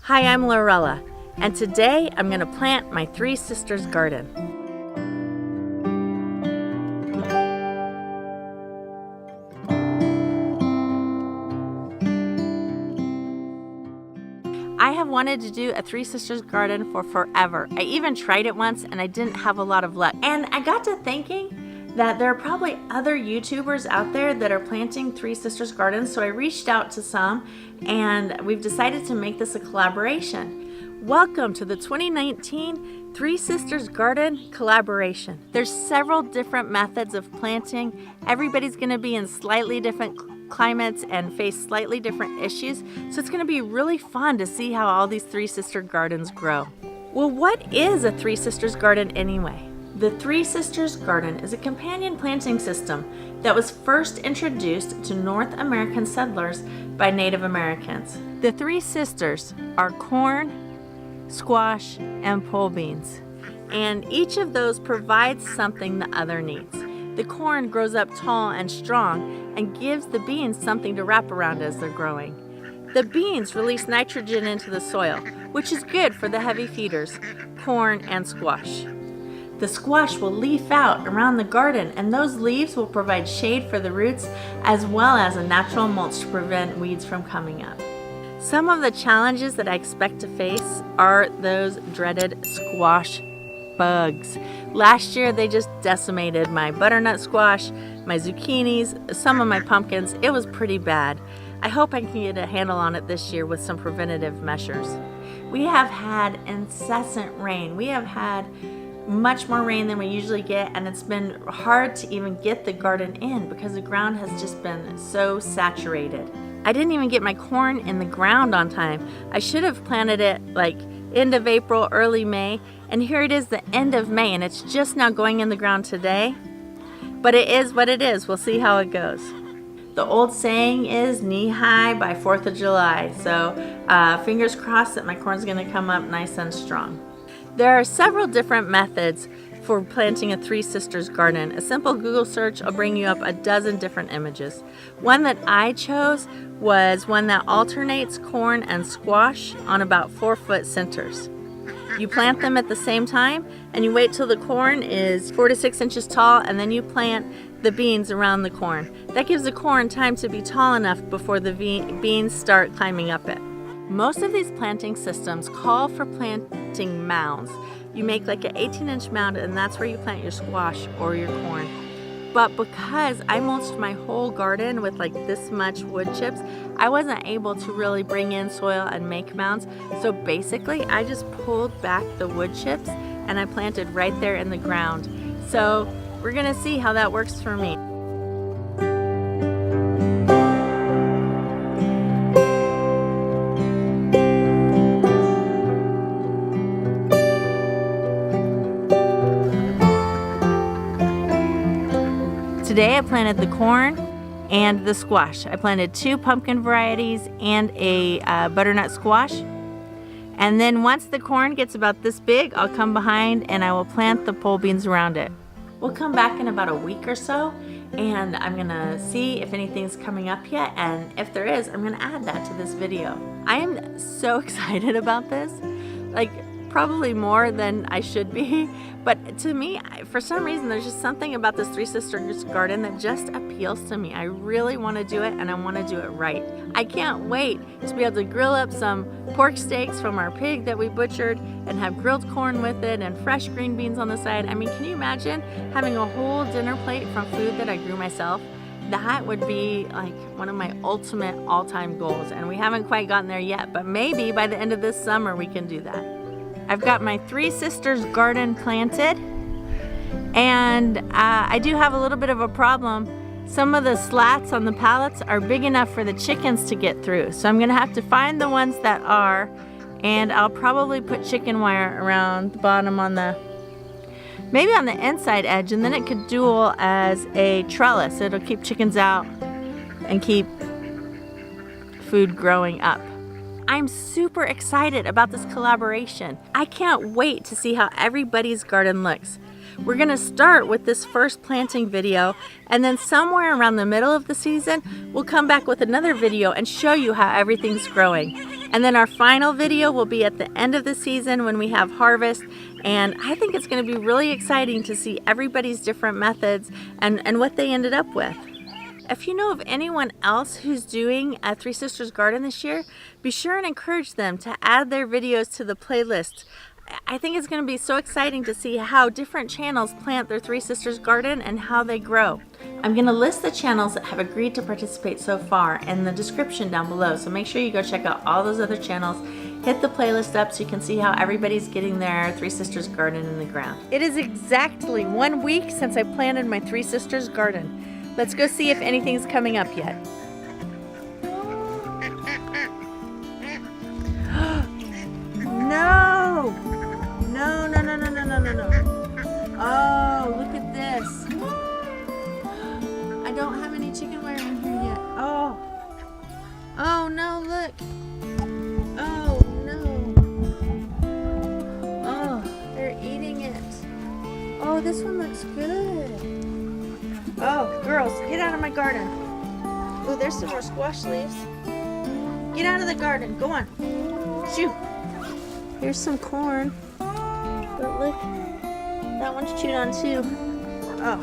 Hi, I'm Lorella, and today I'm going to plant my Three Sisters garden. I have wanted to do a Three Sisters garden for forever. I even tried it once and I didn't have a lot of luck. And I got to thinking that there are probably other YouTubers out there that are planting Three Sisters gardens, so I reached out to some and we've decided to make this a collaboration. Welcome to the 2019 Three Sisters Garden Collaboration. There's several different methods of planting. Everybody's going to be in slightly different climates and face slightly different issues, so it's going to be really fun to see how all these Three Sister gardens grow. Well, what is a Three Sisters garden anyway? The Three Sisters garden is a companion planting system that was first introduced to North American settlers by Native Americans. The Three Sisters are corn, squash, and pole beans, and each of those provides something the other needs. The corn grows up tall and strong and gives the beans something to wrap around as they're growing. The beans release nitrogen into the soil, which is good for the heavy feeders, corn and squash. The squash will leaf out around the garden, and those leaves will provide shade for the roots as well as a natural mulch to prevent weeds from coming up. Some of the challenges that I expect to face are those dreaded squash bugs. Last year they just decimated my butternut squash, my zucchinis, some of my pumpkins. It was pretty bad. I hope I can get a handle on it this year with some preventative measures. We have had incessant rain. We have had much more rain than we usually get, and it's been hard to even get the garden in because the ground has just been so saturated. I didn't even get my corn in the ground on time. I should have planted it like end of April, early May, and here it is the end of May, and it's just now going in the ground today. But it is what it is. We'll see how it goes. The old saying is knee-high by 4th of July, so fingers crossed that my corn's gonna come up nice and strong. There are several different methods for planting a Three Sisters garden. A simple Google search will bring you up a dozen different images. One that I chose was one that alternates corn and squash on about 4-foot centers. You plant them at the same time and you wait till the corn is 4 to 6 inches tall, and then you plant the beans around the corn. That gives the corn time to be tall enough before the beans start climbing up it. Most of these planting systems call for planting mounds. You make like an 18-inch mound, and that's where you plant your squash or your corn. But because I mulched my whole garden with like this much wood chips, I wasn't able to really bring in soil and make mounds. So basically, I just pulled back the wood chips and I planted right there in the ground. So we're gonna see how that works for me. Today I planted the corn and the squash. I planted 2 pumpkin varieties and a butternut squash. And then once the corn gets about this big, I'll come behind and I will plant the pole beans around it. We'll come back in about a week or so, and I'm gonna see if anything's coming up yet, and if there is, I'm gonna add that to this video. I am so excited about this. Like, probably more than I should be, but to me, for some reason, there's just something about this Three Sisters garden that just appeals to me. I really want to do it, and I want to do it right. I can't wait to be able to grill up some pork steaks from our pig that we butchered and have grilled corn with it and fresh green beans on the side. I mean, can you imagine having a whole dinner plate from food that I grew myself? That would be like one of my ultimate all-time goals, and we haven't quite gotten there yet, but maybe by the end of this summer we can do that. I've got my Three Sisters garden planted, and I do have a little bit of a problem. Some of the slats on the pallets are big enough for the chickens to get through, so I'm gonna have to find the ones that are, and I'll probably put chicken wire around the bottom on the, maybe on the inside edge, and then it could dual as a trellis. It'll keep chickens out and keep food growing up. I'm super excited about this collaboration. I can't wait to see how everybody's garden looks. We're gonna start with this first planting video, and then somewhere around the middle of the season, we'll come back with another video and show you how everything's growing. And then our final video will be at the end of the season when we have harvest. And I think it's going to be really exciting to see everybody's different methods and what they ended up with. If you know of anyone else who's doing a Three Sisters garden this year, be sure and encourage them to add their videos to the playlist. I think it's going to be so exciting to see how different channels plant their Three Sisters garden and how they grow. I'm going to list the channels that have agreed to participate so far in the description down below, so make sure you go check out all those other channels. Hit the playlist up so you can see how everybody's getting their Three Sisters garden in the ground. It is exactly 1 week since I planted my Three Sisters garden. Let's go see if anything's coming up yet. No! No, no, no, no, no, no, no, no. Oh, look at this. I don't have any chicken wire in here yet. Oh. Oh, no, look. Oh, no. Oh, they're eating it. Oh, this one looks good. Oh, girls, get out of my garden. Oh, there's some more squash leaves. Get out of the garden. Go on. Shoot. Here's some corn. But look, that one's chewed on too. Oh,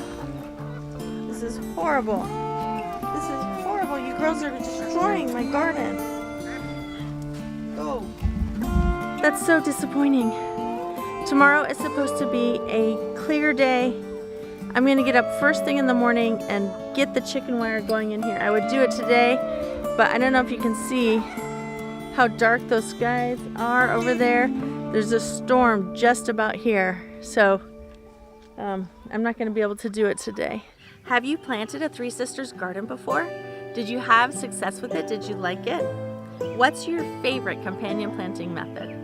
this is horrible. This is horrible. You girls are destroying my garden. Oh. That's so disappointing. Tomorrow is supposed to be a clear day. I'm going to get up first thing in the morning and get the chicken wire going in here. I would do it today, but I don't know if you can see how dark those skies are over there. There's a storm just about here, so I'm not going to be able to do it today. Have you planted a Three Sisters garden before? Did you have success with it? Did you like it? What's your favorite companion planting method?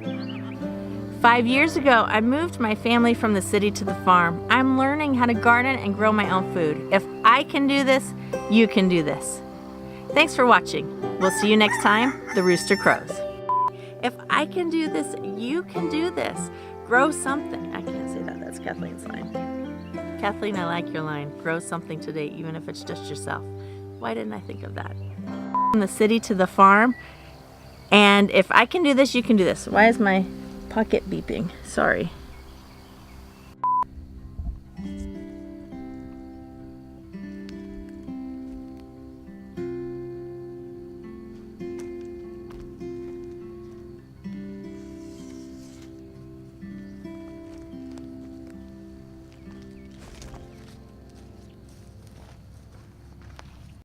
5 years ago, I moved my family from the city to the farm. I'm learning how to garden and grow my own food. If I can do this, you can do this. Thanks for watching. We'll see you next time. The rooster crows. If I can do this, you can do this. Grow something. I can't say that. That's Kathleen's line. Kathleen, I like your line. Grow something today, even if it's just yourself. Why didn't I think of that? From the city to the farm. And if I can do this, you can do this. Why is my pocket beeping? Sorry.